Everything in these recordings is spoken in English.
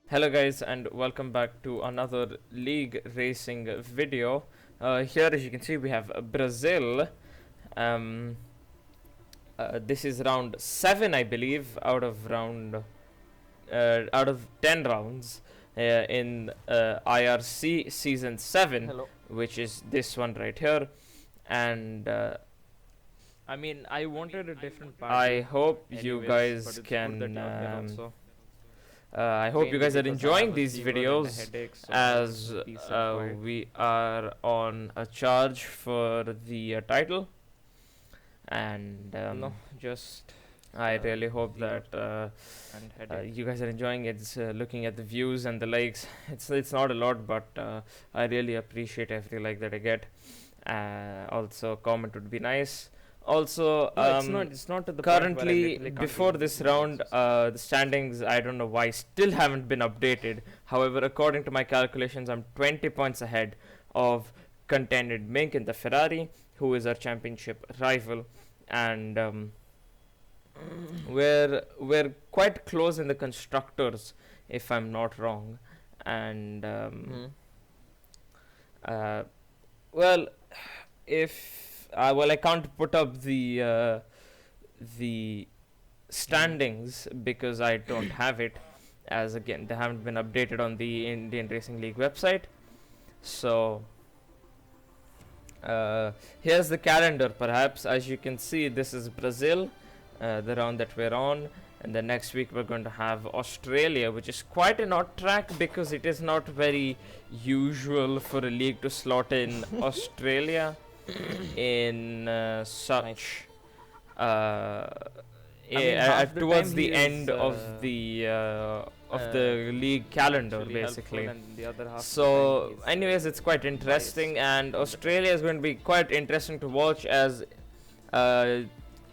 Hello guys and welcome back to another league racing video. Here as you can see we have Brazil. Um, this is round 7 I believe out of 10 rounds in IRC season 7, Hello. which is this one right here. And I wanted a different I party. hope you Anyways, guys but it's good that can you're here also. I hope you Mainly guys are because I enjoying have a these fever and a videos headache, so I need as peace and quiet. we are on a charge for the title. And No, just I really hope fever that and headache. you guys are enjoying it. Looking at the views and the likes, it's not a lot, but I really appreciate every like that I get. Also, comment would be nice. Also, No, it's not to the point where I currently literally can't before even this see my round, chances. the standings I don't know why still haven't been updated. However, according to my calculations, I'm 20 points ahead of contended Mink in the Ferrari, who is our championship rival, and we're quite close in the constructors, if I'm not wrong. And Hmm. uh, well, if well, I can't put up the standings because I don't have it, as again they haven't been updated on the Indian Racing League website. So here's the calendar. Perhaps as you can see, this is Brazil, the round that we're on, and the next week we're going to have Australia, which is quite an odd track because it is not very usual for a league to slot in Australia in such uh, Half the towards time the he end is of the league calendar actually helpful, basically. and the other half of the time So he's anyways, it's quite interesting, biased. and Australia is going to be quite interesting to watch, as uh,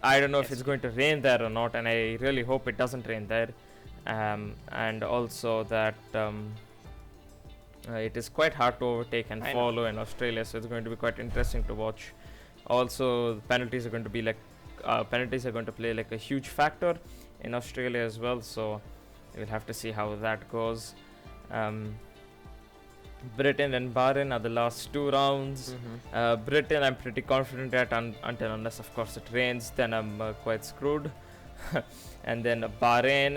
I don't know if Yes. it's going to rain there or not, and I really hope it doesn't rain there. And also that it is quite hard to overtake and I know. follow in Australia, so it's going to be quite interesting to watch. Also, penalties are going to be like penalties are going to play like a huge factor in Australia as well. So we'll have to see how that goes. Um, Britain and Bahrain are the last two rounds. Britain, I'm pretty confident at until unless, of course, it rains, then I'm quite screwed. And then Bahrain,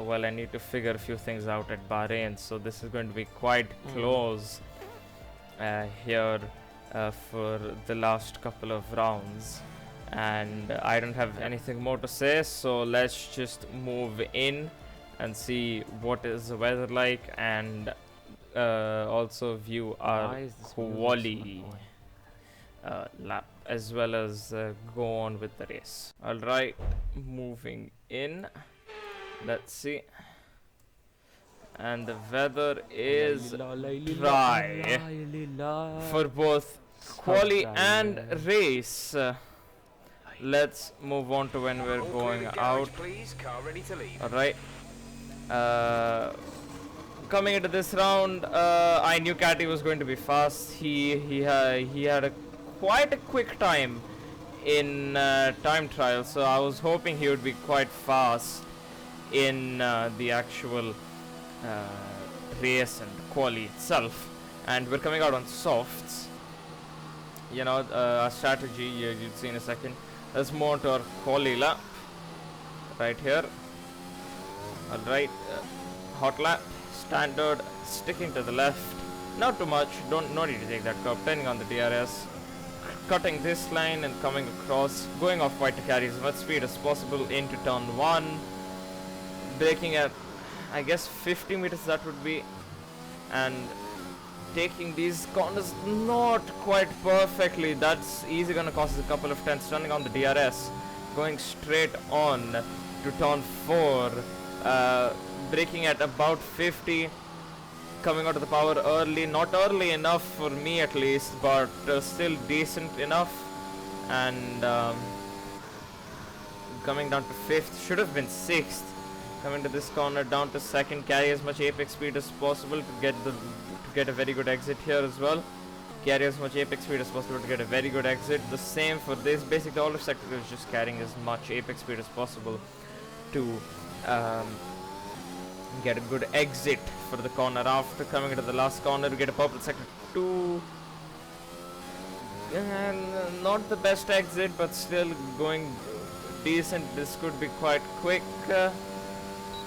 well, I need to figure a few things out at Bahrain, so this is going to be quite close here for the last couple of rounds. And I don't have anything more to say, so let's just move in and see what is the weather like, and also view our Why is this music so quali annoying? lap, as well as go on with the race. Alright, moving in. Let's see. And the weather is dry for both quali and race. Let's move on to when we're going out. Alright. Coming into this round, I knew Catty was going to be fast. He had quite a quick time in time trial, so I was hoping he would be quite fast in the actual race and quali itself. And we're coming out on softs. You know, our strategy you'll see in a second. Let's move on to our quali lap right here. Alright, hot lap, standard, sticking to the left, not too much, no need to take that curve, turning on the DRS, cutting this line and coming across, going off wide to carry as much speed as possible into turn 1, braking at I guess 50 meters that would be, and taking these corners not quite perfectly. That's easy gonna cost us a couple of tenths. Turning on the DRS, going straight on to turn 4, braking at about 50, coming out of the power early, not early enough for me at least, but still decent enough, and coming down to 5th, should have been 6th. Coming to this corner, down to 2nd, carry as much apex speed as possible to get a very good exit here as well. Carry as much apex speed as possible to get a very good exit. The same for this. Basically, all of sector is just carrying as much apex speed as possible to Get a good exit for the corner. After coming into the last corner, we get a purple sector 2. Not the best exit, but still going decent. This could be quite quick.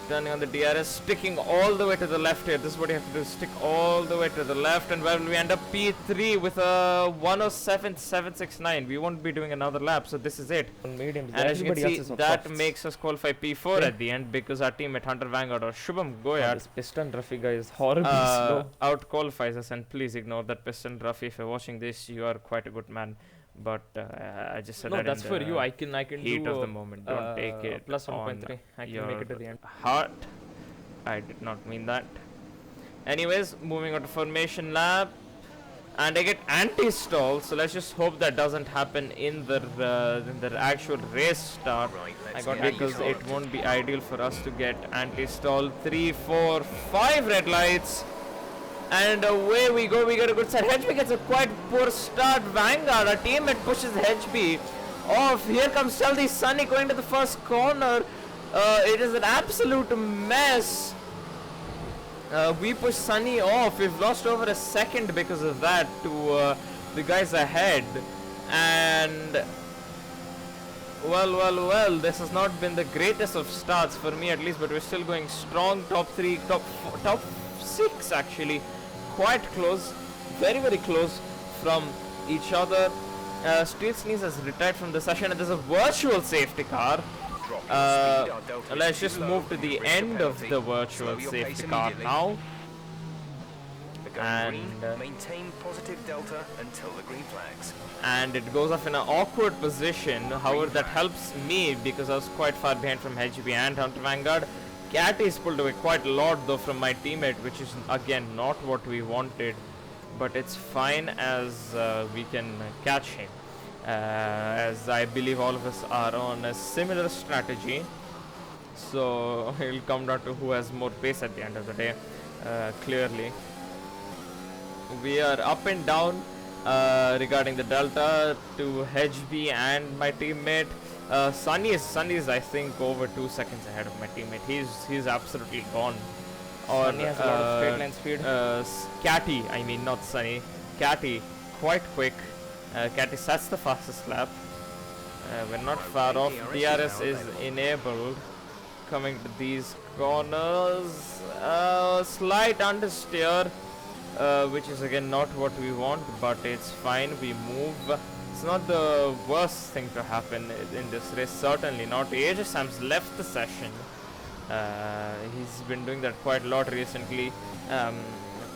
Turning on the DRS, sticking all the way to the left here. This is what you have to do, stick all the way to the left, and where will we end up? P3 with a 107.769. We won't be doing another lap, so this is it. Medium, and as you can see, that makes us qualify P4 at the end, because our teammate Hunter Vanguard or Shubham Goyat, this Piston Ruffy guy is horribly slow. Out qualifies us. And please ignore that Piston Ruffy. If you're watching this, you are quite a good man. But I just said that that's for you. I can heat do of the moment. Don't take it plus 1.3. I can make it to the end. Heart. I did not mean that. Anyways, moving on to formation lap, and I get anti-stall. So let's just hope that doesn't happen in the actual race start. Right, because it won't be ideal for us to get anti-stall. 3, 4, 5 red lights. And away we go, we get a good start. HB gets a quite poor start. Vanguard, our teammate, pushes HB off. Here comes Stealthy Sunny going to the first corner. It is an absolute mess. We push Sunny off. We've lost over a second because of that to the guys ahead. And well, this has not been the greatest of starts for me at least, but we're still going strong. Top 3, top 6 actually. Quite close, very close from each other. Steel Sneeze has retired from the session, and there's a virtual safety car. Let's just move to the end of the virtual safety car now. And maintain positive delta until the green flags. And it goes off in an awkward position. However, that helps me because I was quite far behind from HB and Hunter Vanguard. Catty is pulled away quite a lot though from my teammate, which is again not what we wanted, but it's fine as we can catch him, as I believe all of us are on a similar strategy. So it'll come down to who has more pace at the end of the day. Clearly we are up and down regarding the delta to HB and my teammate. Sunny is I think over 2 seconds ahead of my teammate. He's absolutely gone. Or Sunny has a lot of straight line speed. Catty, I mean not Sunny. Catty, quite quick. Catty sets the fastest lap. We're not far off. DRS is enabled. Coming to these corners, slight understeer, which is again not what we want, but it's fine. We move. It's not the worst thing to happen in this race, certainly not. AJ Sam's left the session. He's been doing that quite a lot recently,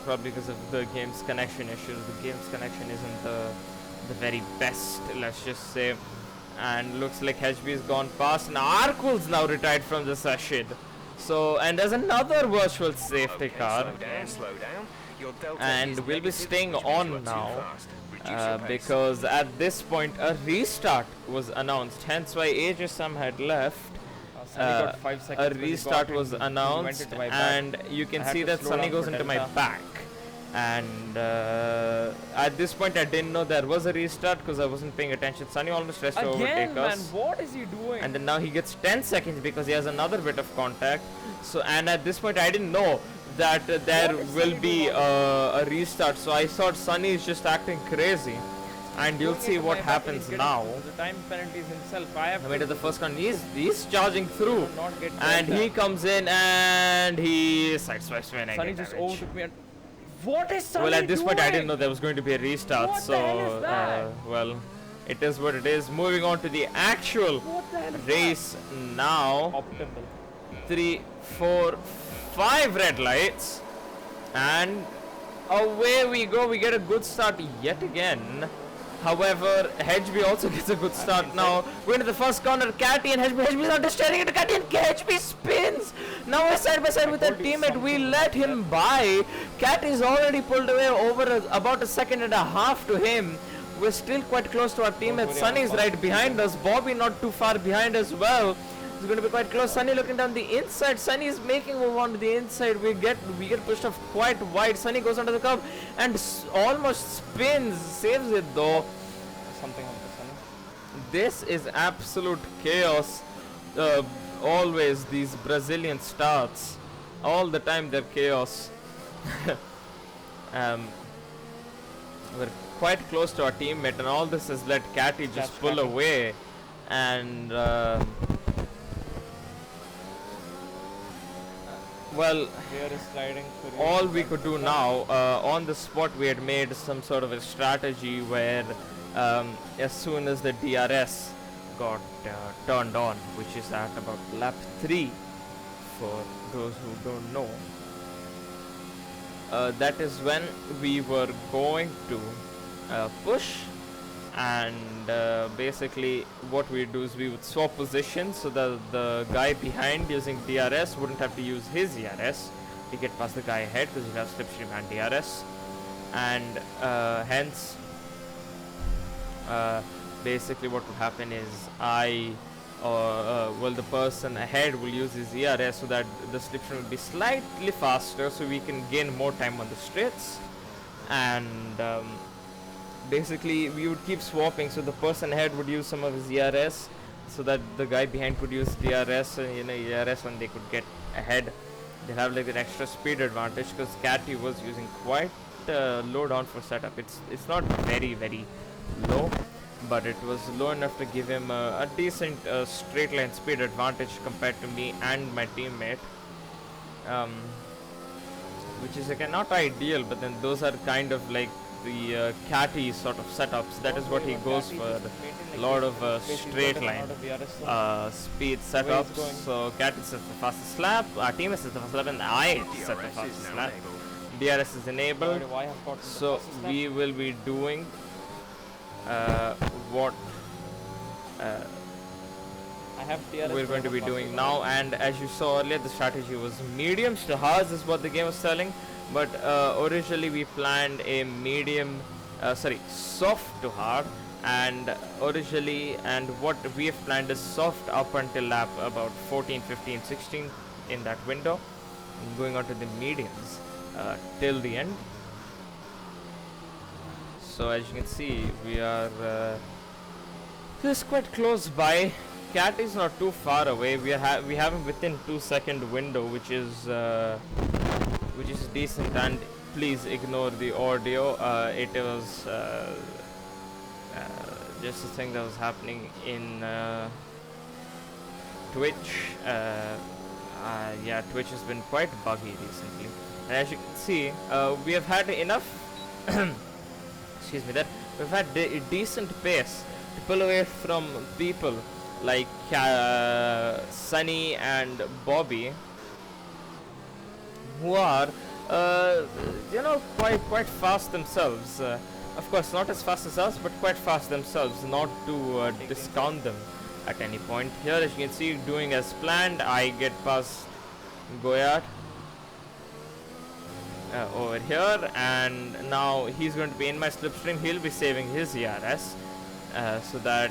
probably because of the game's connection issues. The game's connection isn't the very best, let's just say. And looks like HB has gone past. Now Arkul's now retired from the session. So, and there's another virtual safety car. Slow down. Your delta And is we'll be negative staying because you on were too now. fast. Reduce your pace. Because at this point a restart was announced, hence why AJ Sam had left. Sunny got 5 seconds. A but he restart got was into- he went announced, into my back. and you I can had see to that slow Sunny down goes for into my delta. back. And at this point I didn't know there was a restart because I wasn't paying attention. Sunny almost tries to overtake Again, man, us. what is he doing? And then now he gets 10 seconds because he has another bit of contact. So, and at this point I didn't know that there What is will Sunny be doing? a restart. So I thought Sunny is just acting crazy. And you'll Going see into what my back, happens he's getting now. The time penalties himself. I have I mean, to to the first one, he's charging through. not get And delta. he comes in and he sideswipes me and I Sunny get just damage. overtook me. And what is Sunny Well, at this point I doing? didn't know there was going to be a restart. What So, the hell is that? well, it is what it is. Moving on to the actual What the hell is race now. that? Optimal. 3, 4, 5 red lights. And away we go. We get a good start yet again. However, HB also gets a good start now. Going to the first corner, Catty and HB. HB is understeering into Catty and HB spins. Now we're side by side with our teammate. We let him by. Catty is already pulled away over about a second and a half to him. We're still quite close to our teammate. Sunny is right behind us. Bobby not too far behind as well. It's going to be quite close. Sunny looking down the inside. Sunny is making a move onto the inside. We get pushed off quite wide. Sunny goes onto the curb and almost spins. Saves it though. Something on the Sunny. This is absolute chaos. Always these Brazilian starts. all the time they're chaos. um, we're quite close to our teammate, and all this has let Catty just Catch pull Catty. away, and well, Rear is sliding. So rear all is we sliding. could do now, on the spot we had made some sort of a strategy where as soon as the DRS got turned on, which is at about lap 3 for those who don't know, that is when we were going to push, and basically what we do is we would swap positions so that the guy behind using DRS wouldn't have to use his ERS to get past the guy ahead, because he has slipstream and DRS, and hence basically what would happen is the person ahead will use his ERS so that the slipstream will be slightly faster, so we can gain more time on the straights, and basically we would keep swapping, so the person ahead would use some of his ERS so that the guy behind could use DRS, and ERS when they could get ahead. They'll have like an extra speed advantage, because Catty was using quite low down for setup. It's not very low, but it was low enough to give him a decent straight line speed advantage compared to me and my teammate, which is again not ideal, but then those are kind of like the Catty sort of setups. That is what he goes for. A lot of straight line speed setups. going. So Catty sets the fastest lap, our team sets the fastest lap, and I set the DRS is fastest now lap. enabled. DRS is enabled. Why have got to the So fastest lap? we will be doing what I have DRS we're going to be doing now, and as you saw earlier, the strategy was mediums to hards is what the game was telling, but originally we planned a soft to hard, and what we have planned is soft up until lap about 14, 15, 16 in that window, and going on to the mediums till the end. So as you can see, we are just quite close by. Cat is not too far away. We have him within 2-second window, which is decent. And please ignore the audio. It was just a thing that was happening in Twitch. Yeah, Twitch has been quite buggy recently. And as you can see, we have had enough. Excuse me. That we've had a decent pace to pull away from people like Sunny and Bobby, who are quite fast themselves. Of course, not as fast as us, but quite fast themselves. Not to discount them at any point. Here, as you can see, doing as planned, I get past Goyard over here, and now he's going to be in my slipstream. He'll be saving his ERS. So that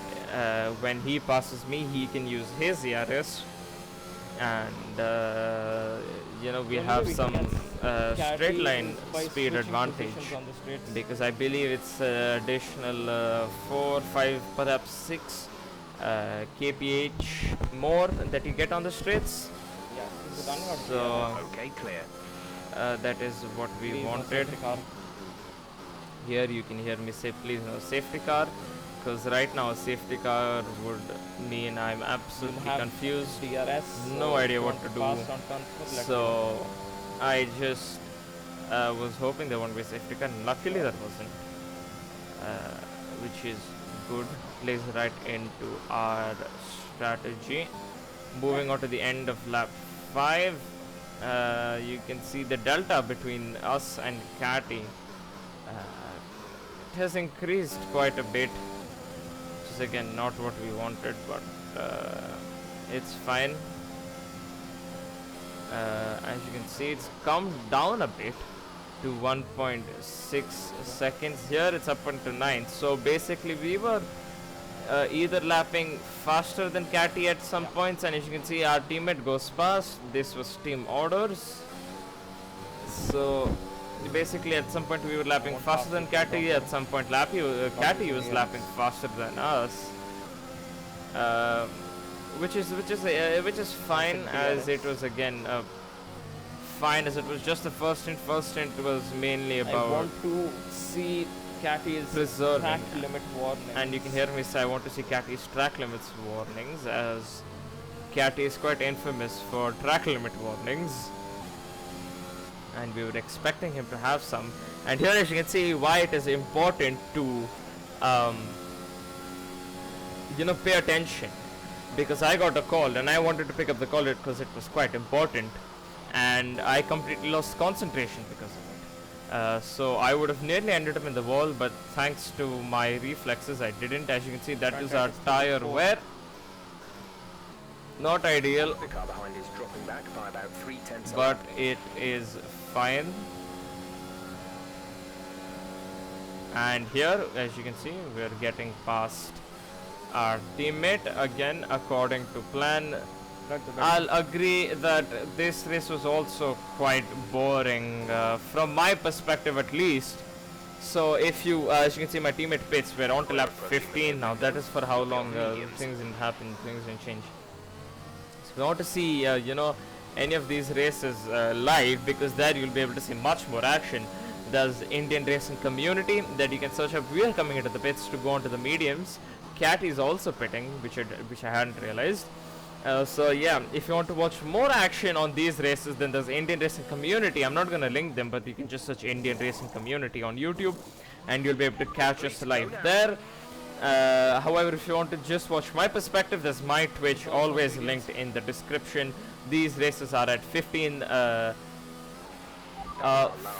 when he passes me, he can use his ERS, and we have some straight line speed advantage, because I believe it's additional 4, 5, perhaps 6 kph more that you get on the straights. Yeah, is it done or So Okay, clear. that is what we please, no wanted. safety car. Here you can hear me say please no safety car, because right now a safety car would mean I'm absolutely have confused, DRS, no so idea if what you to do. want pass on turn four, let So I just was hoping there won't be a safety car, and luckily there wasn't, which is good. Plays right into our strategy. Moving on to the end of lap 5, you can see the delta between us and Catty it has increased quite a bit, which is again not what we wanted, but it's fine. As you can see, it's come down a bit to 1.6 seconds. Here it's up into 9. So basically we were either lapping faster than Catty at some points, and as you can see, our teammate goes past. This was team orders. So basically at some point we were lapping faster than Catty, at some point Catty was lapping faster than us, which is fine, as it was again a fine as it was just the first stint. First stint was mainly I about want to see Catty's preserving. track limit warning. And you can hear me say I want to see Catty's track limits warnings, as Catty is quite infamous for track limit warnings. And we were expecting him to have some. And here as you can see why it is important to pay attention, because I got a call and I wanted to pick up the call because it was quite important, and I completely lost concentration because of it. So I would have nearly ended up in the wall, but thanks to my reflexes I didn't. As you can see, that is our tire wear. Not ideal, The car behind is dropping back by about 0.3 but it is fine. And here as you can see we are getting past our teammate again according to plan. I'll agree that this race was also quite boring from my perspective at least. So if you as you can see my teammate pits, we're on to lap 15 now. That is for how long things didn't happen, things didn't change. So we want to see any of these races live, because there you'll be able to see much more action. There's Indian racing community that you can search up. We are coming into the pits to go on to the mediums. Cat is also pitting, which I hadn't realized. So yeah, if you want to watch more action on these races, then there's Indian racing community. I'm not gonna link them, but you can just search Indian racing community on YouTube and you'll be able to catch us live there. However, if you want to just watch my perspective, there's my Twitch, always linked in the description. These races are at 15 Last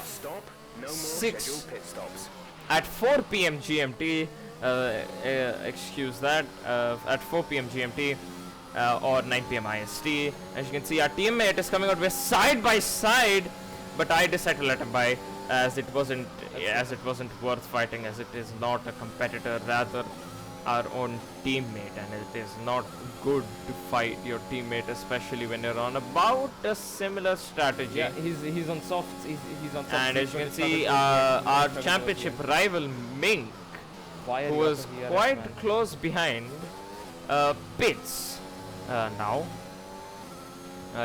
stop. No more 6 scheduled pit stops. at 4 p.m. GMT. Excuse that. At 4 p.m. GMT or 9 p.m. IST. As you can see, our teammate is coming out with side by side, but I decided to let him by, as it wasn't worth fighting, as it is not a competitor, rather our own teammate, and it is not good to fight your teammate, especially when you're on about a similar strategy. Yeah, he's on softs. He's on softs. And as you can see, our championship rival Mink, who was quite close behind, pits now.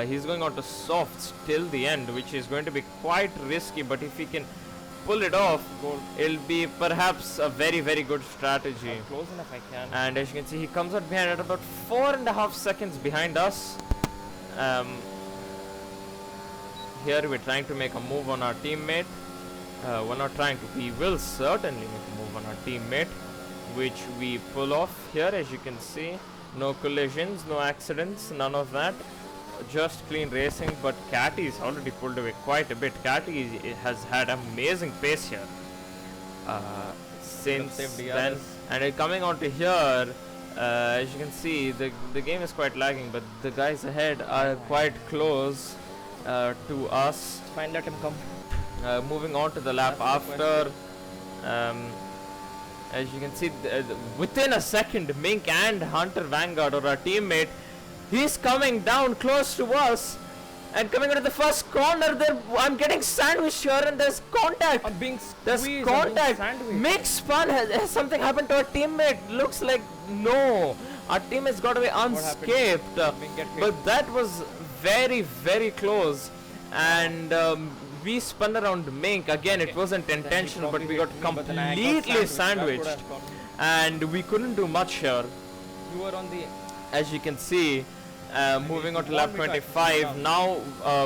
He's going on to softs till the end, which is going to be quite risky, but if he can pull it off, it'll be perhaps a very, very good strategy. I'm close enough I can. And as you can see, he comes out behind at about 4.5 seconds behind us. Here we're trying to make a move on our teammate. We're not trying to, we will certainly make a move on our teammate, which we pull off here. As you can see, no collisions, no accidents, none of that, just clean racing. But Catty's already pulled away quite a bit. Catty has had amazing pace here since then, and coming on to here, as you can see, the game is quite lagging, but the guys ahead are quite close to us. Fine, let him come. Moving on to the lap after, as you can see, within a second, Mink and Hunter Vanguard, or our teammate, he's coming down close to us and coming into the first corner. There, I'm getting sandwiched here, and there's contact. I'm being There's squeezed. contact. I'm being sandwiched. Mink spun. Has something happened to our teammate? Looks like no. Our teammate's got away unscathed. Mink get hit. But that was very, very close, and we spun around Mink again. It wasn't intentional, but we got completely sandwiched, and we couldn't do much here. You were on the. As you can see, moving on to lap 25. Now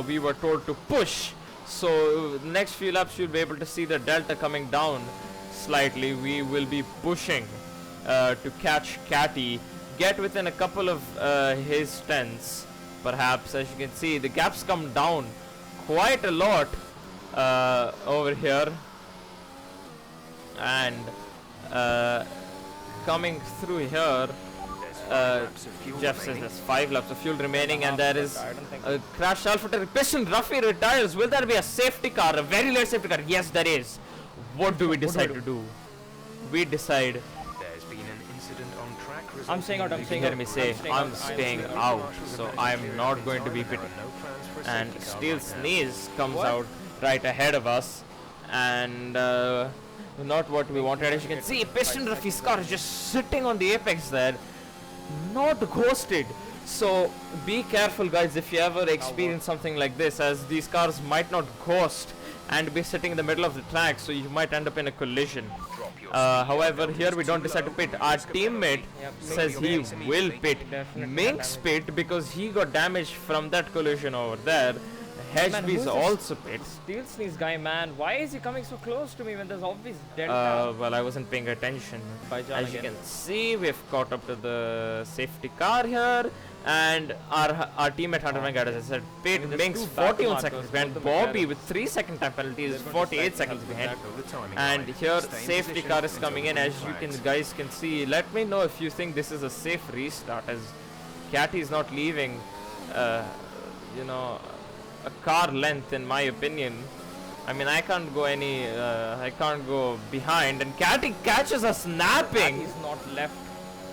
we were told to push. So the next few laps you'll be able to see the delta coming down slightly. We will be pushing to catch Catty, get within a couple of his tenths, perhaps. As you can see, the gaps come down quite a lot over here, and coming through here, Jeff says there's 5 laps of fuel remaining, and there is a crash AlphaTauri. Piston Ruffy retires. Will there be a safety car, a very late safety car? Yes, there is. What do we decide to do? We decide. There's been an incident on track. I'm staying out. I'm You staying can out. hear me say I'm staying out, so I'm not going to be There pitting. are no plans for a And safety car Steel right now. Sneeze comes What? out right ahead of us, and not what we wanted. As you can see, Piston Ruffy's car is just sitting on the apex there, not ghosted. So be careful, guys, if you ever experience something like this, as these cars might not ghost and be sitting in the middle of the track, so you might end up in a collision. Drop your However, here we don't decide to pit. Our teammate Yep. says he will pit. Definitely Minx pit because he got damaged from that collision over there. Man, HB who's is this also pit. Steel Sneeze guy, man. Why is he coming so close to me when there's obvious delta? Well, I wasn't paying attention. By John As you again. can see, we've caught up to the safety car here, and our teammate Hunter Vanguard, as I said, pit. I mean, there's Minx two back 41 markers, seconds both behind. the Bobby McLaren. with 3-second time penalty is They're going to 48 stay seconds with behind. that over the timing And line. here, Stay in safety position car is until coming the in. green As you flags. guys can see, let me know if you think this is a safe restart, as Catty is not leaving, you know, a car length, in my opinion. I mean, I can't go I can't go behind, and Catty catches us napping. He's not left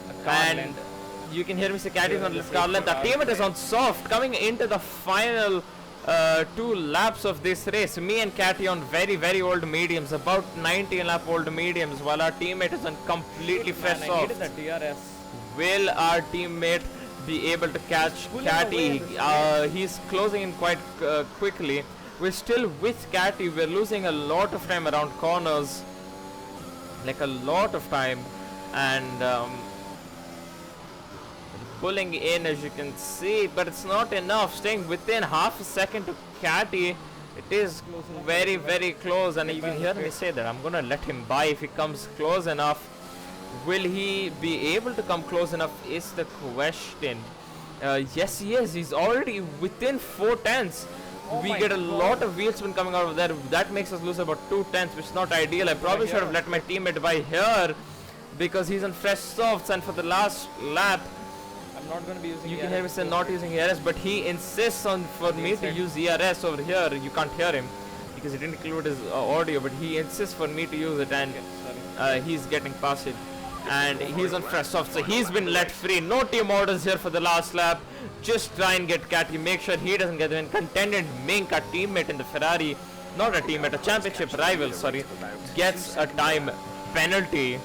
a car And length. you can hear me say Catty is Yeah, on the left car length. Our safety car. teammate is on soft, coming into the final 2 laps of this race. Me and Catty on very, very old mediums, about 90 lap old mediums, while our teammate is on completely fresh Man, I soft. needed the DRS. Will our teammate be able to catch Pulling Catty? away this He's closing in quite quickly. We're still with Catty. We're losing a lot of time around corners, like a lot of time, and pulling in, as you can see, but it's not enough. Staying within half a second to Catty. It is very, very close, and you can hear me say that I'm gonna let him by if he comes close enough. Will he be able to come close enough is the question. Yes, he is. He's already within 4 tenths. Oh We my get a God. lot of wheel spin coming out of there. That makes us lose about 2 tenths, which is not ideal. I probably should have let my teammate by here because he's on fresh softs, and for the last lap, I'm not going to be using you can ERS hear me say so not using ERS, but he insists on for me to said- use ERS over here. You can't hear him because he didn't include his audio, but he insists for me to use it, and Sorry. he's getting past it. And he's on fresh soft, so he's been let free. No team orders here for the last lap. Just try and get Catty. Make sure he doesn't get in. Contended Mink, a teammate in the Ferrari, not a teammate, a championship rival, sorry, gets a time penalty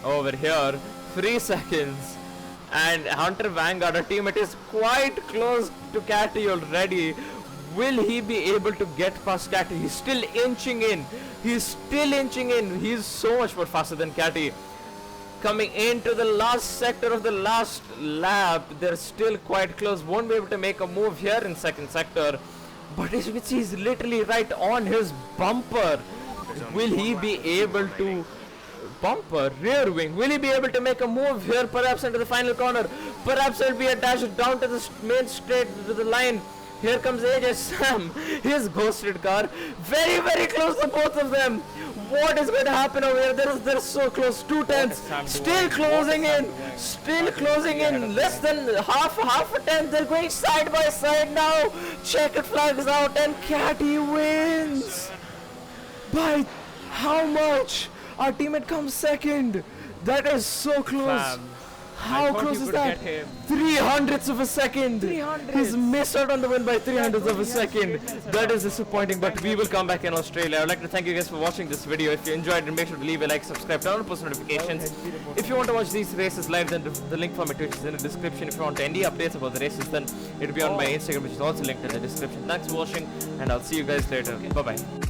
over here. 3 seconds. And Hunter Vanguard, a teammate, is quite close to Catty already. Will he be able to get past Catty? He's still inching in. He's still inching in. He's so much more faster than Catty. Coming into the last sector of the last lap, they're still quite close. Won't be able to make a move here in second sector. But as you can see, he's literally right on his bumper. Will he be able to bumper, rear wing? Will he be able to make a move here, perhaps into the final corner? Perhaps it'll be a dash down to the main straight to the line. Here comes AJ Sam, his ghosted car. Very, very close to both of them. What is going to happen over here? They're so close. 2 tenths. Sam Still doing? closing What is Sam in. doing? Still closing in. Less than half a tenth. They're going side by side now. Checkered flags out, and Catty wins. By how much? Our teammate comes second. That is so close. Fam, I How thought close you is could that? get him. 300ths of a second. 300. He's missed out on the win by 300ths of a second. That is disappointing, but we will come back in Australia. I would like to thank you guys for watching this video. If you enjoyed it, make sure to leave a like, subscribe, turn on post notifications. If you want to watch these races live, then the link for my Twitch is in the description. If you want any updates about the races, then it'll be on my Instagram, which is also linked in the description. Thanks for watching, and I'll see you guys later. Bye bye.